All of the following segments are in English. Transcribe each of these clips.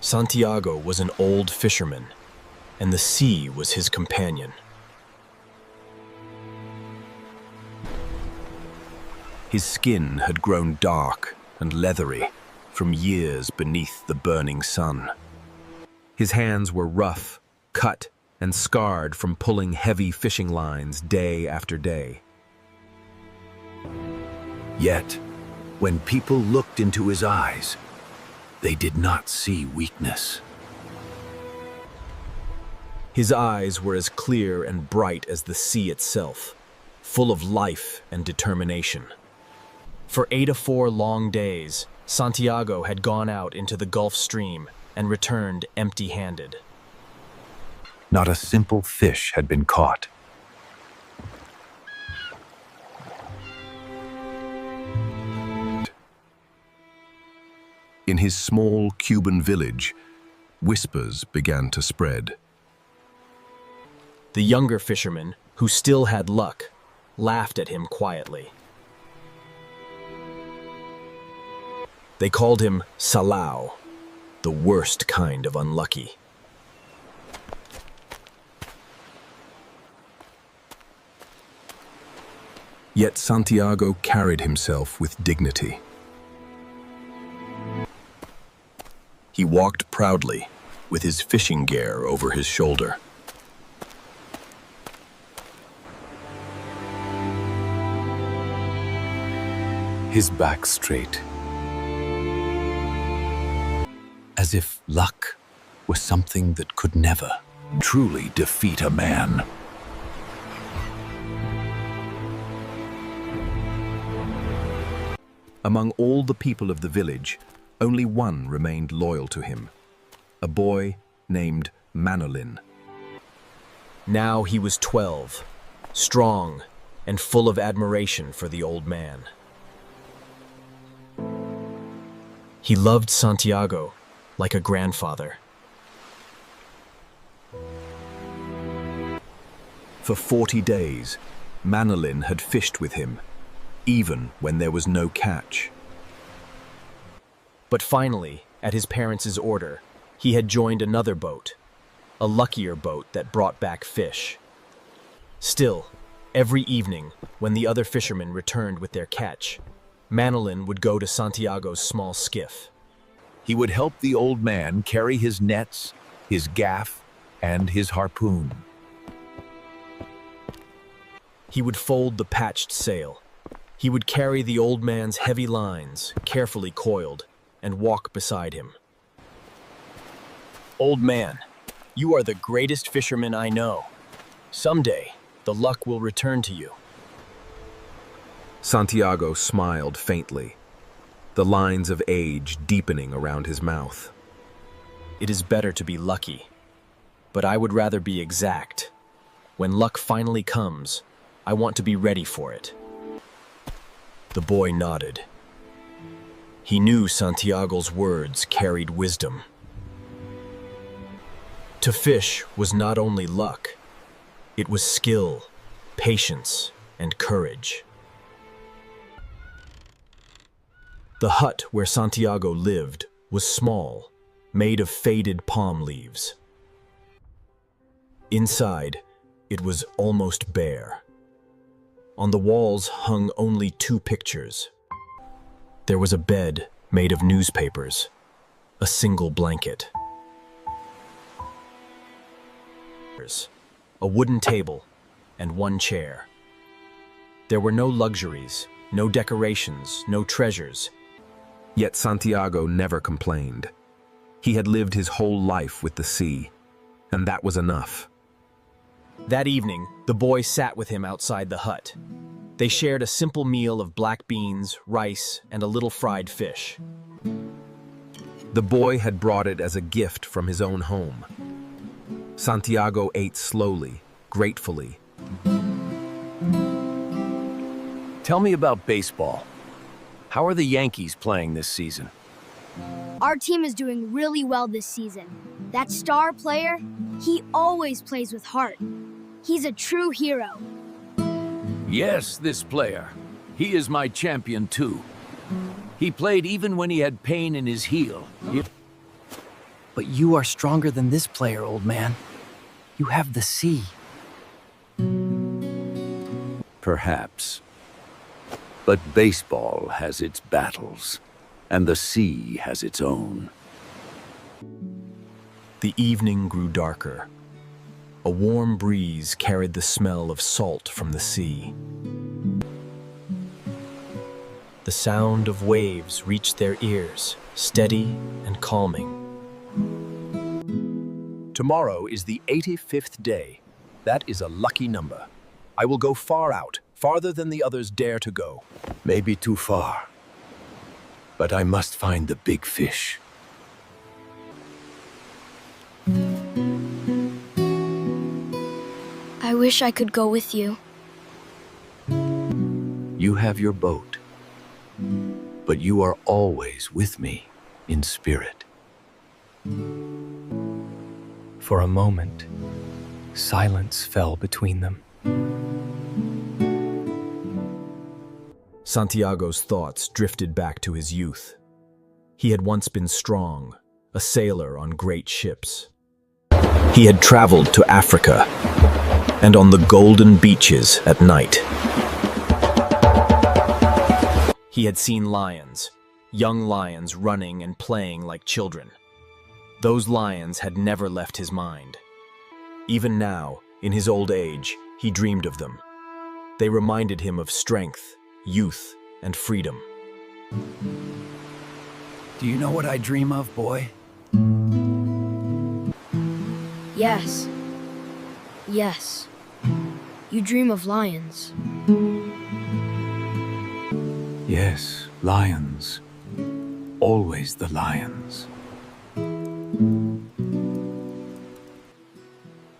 Santiago was an old fisherman, and the sea was his companion. His skin had grown dark and leathery from years beneath the burning sun. His hands were rough, cut, and scarred from pulling heavy fishing lines day after day. Yet, when people looked into his eyes, they did not see weakness. His eyes were as clear and bright as the sea itself, full of life and determination. For 84 long days, Santiago had gone out into the Gulf Stream and returned empty-handed. Not a simple fish had been caught. In his small Cuban village, whispers began to spread. The younger fisherman, who still had luck, laughed at him quietly. They called him Salao, the worst kind of unlucky. Yet Santiago carried himself with dignity. He walked proudly, with his fishing gear over his shoulder. His back straight, as if luck was something that could never truly defeat a man. Among all the people of the village, only one remained loyal to him, a boy named Manolin. Now he was 12, strong and full of admiration for the old man. He loved Santiago like a grandfather. For 40 days, Manolin had fished with him, even when there was no catch. But finally, at his parents' order, he had joined another boat, a luckier boat that brought back fish. Still, every evening, when the other fishermen returned with their catch, Manolin would go to Santiago's small skiff. He would help the old man carry his nets, his gaff, and his harpoon. He would fold the patched sail. He would carry the old man's heavy lines, carefully coiled, and walk beside him. "Old man, you are the greatest fisherman I know. Someday, the luck will return to you." Santiago smiled faintly, the lines of age deepening around his mouth. "It is better to be lucky, but I would rather be exact. When luck finally comes, I want to be ready for it." The boy nodded. He knew Santiago's words carried wisdom. To fish was not only luck, it was skill, patience, and courage. The hut where Santiago lived was small, made of faded palm leaves. Inside, it was almost bare. On the walls hung only 2 pictures. There was a bed made of newspapers, a single blanket, a wooden table, and 1 chair. There were no luxuries, no decorations, no treasures. Yet Santiago never complained. He had lived his whole life with the sea, and that was enough. That evening, the boy sat with him outside the hut. They shared a simple meal of black beans, rice, and a little fried fish. The boy had brought it as a gift from his own home. Santiago ate slowly, gratefully. Tell me about baseball. How are the Yankees playing this season? Our team is doing really well this season. That star player, he always plays with heart. He's a true hero. Yes, this player. He is my champion too. He played even when he had pain in his heel. But you are stronger than this player, old man. You have the sea. Perhaps. But baseball has its battles, and the sea has its own. The evening grew darker. A warm breeze carried the smell of salt from the sea. The sound of waves reached their ears, steady and calming. Tomorrow is the 85th day. That is a lucky number. I will go far out, farther than the others dare to go. Maybe too far. But I must find the big fish. I wish I could go with you. You have your boat, but you are always with me in spirit. For a moment, silence fell between them. Santiago's thoughts drifted back to his youth. He had once been strong, a sailor on great ships. He had traveled to Africa, and on the golden beaches at night. He had seen lions, young lions running and playing like children. Those lions had never left his mind. Even now, in his old age, he dreamed of them. They reminded him of strength, youth, and freedom. Do you know what I dream of, boy? Yes. Yes. You dream of lions. Yes, lions. Always the lions.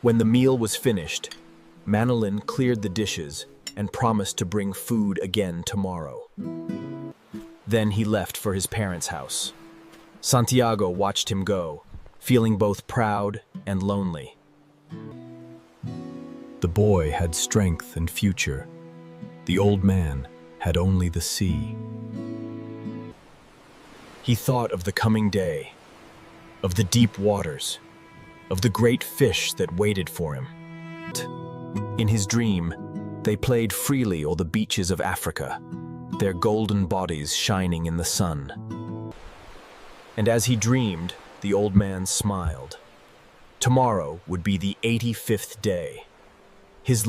When the meal was finished, Manolin cleared the dishes and promised to bring food again tomorrow. Then he left for his parents' house. Santiago watched him go, feeling both proud and lonely. The boy had strength and future. The old man had only the sea. He thought of the coming day, of the deep waters, of the great fish that waited for him. In his dream, they played freely on the beaches of Africa, their golden bodies shining in the sun. And as he dreamed, the old man smiled. Tomorrow would be the 85th day. His